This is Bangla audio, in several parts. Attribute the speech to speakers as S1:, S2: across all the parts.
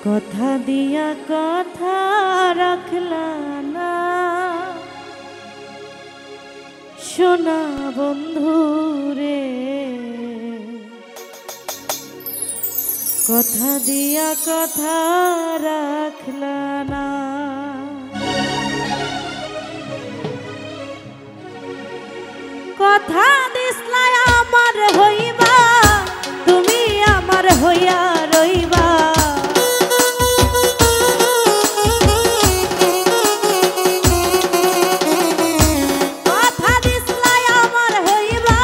S1: কথা দিয়া কথা রাখলা না সোনা বন্ধু রে, কথা দিয়া কথা রাখলা না। কথা দিসলা আমার হইবা, তুমি আমার হইয়া রইবা। কথা দিসলা আমার হইবা,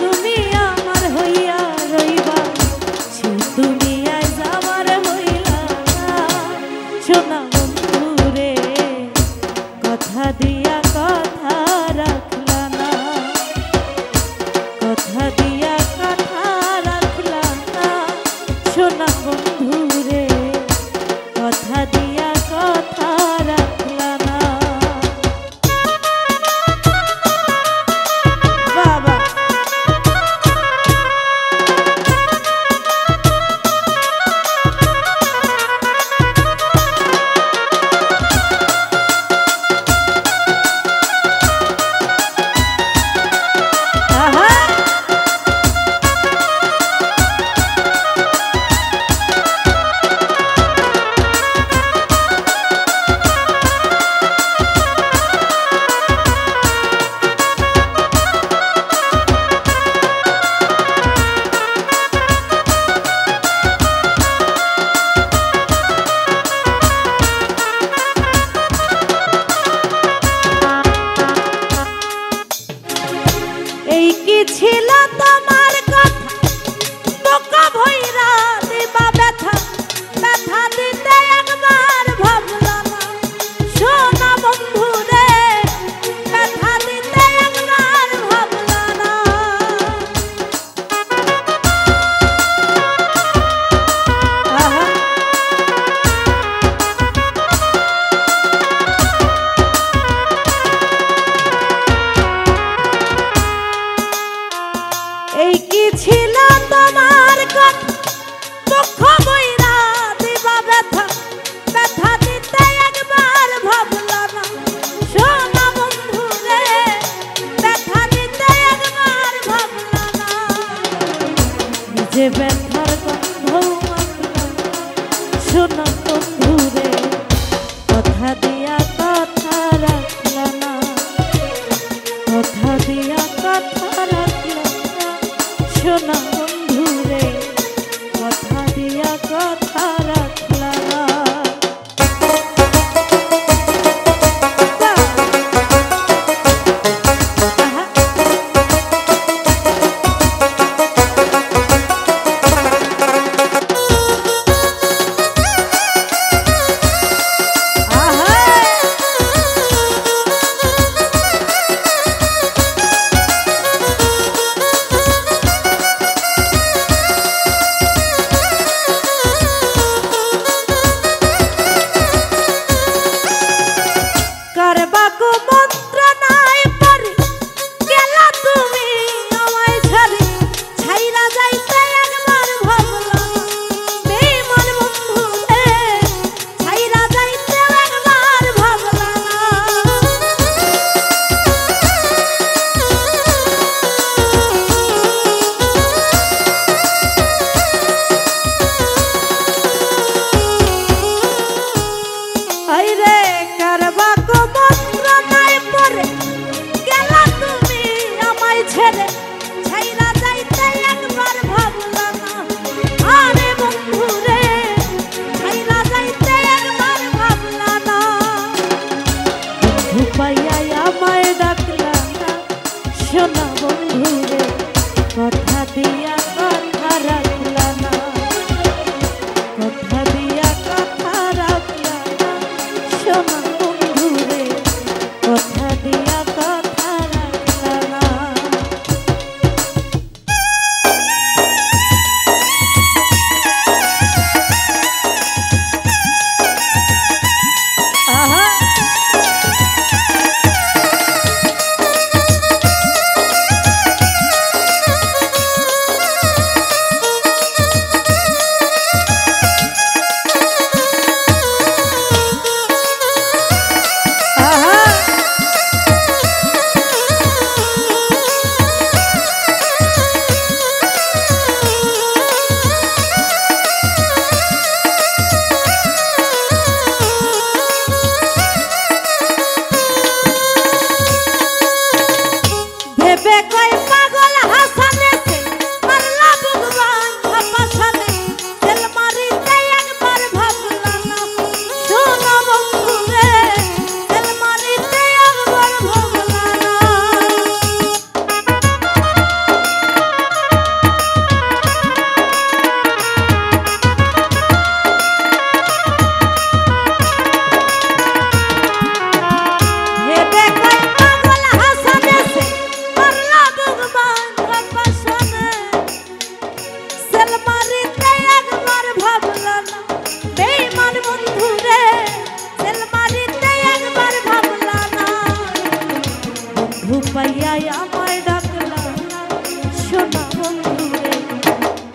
S1: তুমি আমার হইয়া রইবা। সে দুনিয়ায় যাবার হইলা না সোনা বন্ধু রে, কথা দিয়া কথা রাখলা না, কথা দিয়া কথা রাখলা না সোনা বন্ধু রে, কথা দিয়া কথা রাখলা না। বাবা এই কি ছিল তোমার কথা, বোকা ভইরা দিবা ব্যথা, ব্যথা দিতে একবার ভাবলা না সোনা বন্ধু রে, ব্যথা দিতে একবার ভাবলা না। এই কি ছিল তোমার কথা, দুঃখ বইরা দিবা ব্যথা, ব্যথা দিতে একবার ভাবলা না সোনা বন্ধু রে, ব্যথা দিতে একবার ভাবলা না। নিজে ব্যথার গন্ধ মাখলা না সোনা বন্ধু রে, কথা দিয়া কথা রাখলা না, কথা দিয়া কথা রাখলা না সোনা বন্ধু রে, কথা দিয়া কথা রাখলা না। আহা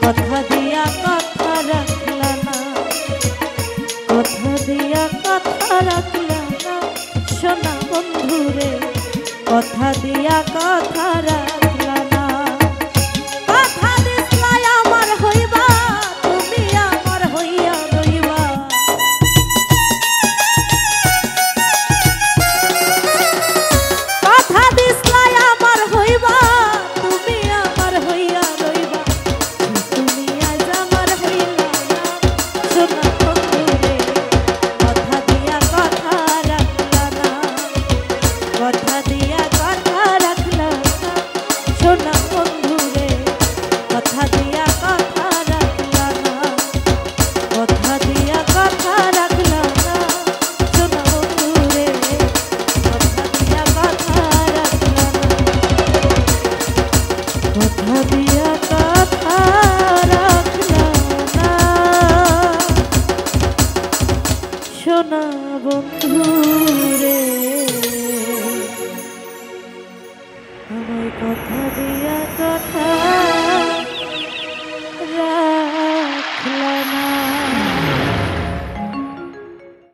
S1: কথা দিয়া কথা রাখলা না, কথা দিয়া কথা রাখলা না সোনা বন্ধুরে, কথা দিয়া কথা রাখলা না। কথা দিছলাই আমার হইবা, তুমি আমার হইয়া রইবা। কথা দিছলাই আমার হইবা, তুমি আমার হইয়া রইবা। তুমি আজ আমার হইলা না সোনা বন্ধুরে, কথা দিয়া কথা রাখলা না, কথা দিয়া কথা রাখলা না সোনা বন্ধুরে, কথা দিয়া কথা রাখলা না, কথা দিয়া কথা রাখলা না সোনা বন্ধুরে, কথা দিয়া কথা রাখলা না, কথা দিয়া কথা রাখলা না সোনা বন্ধুরে। আমায় কথা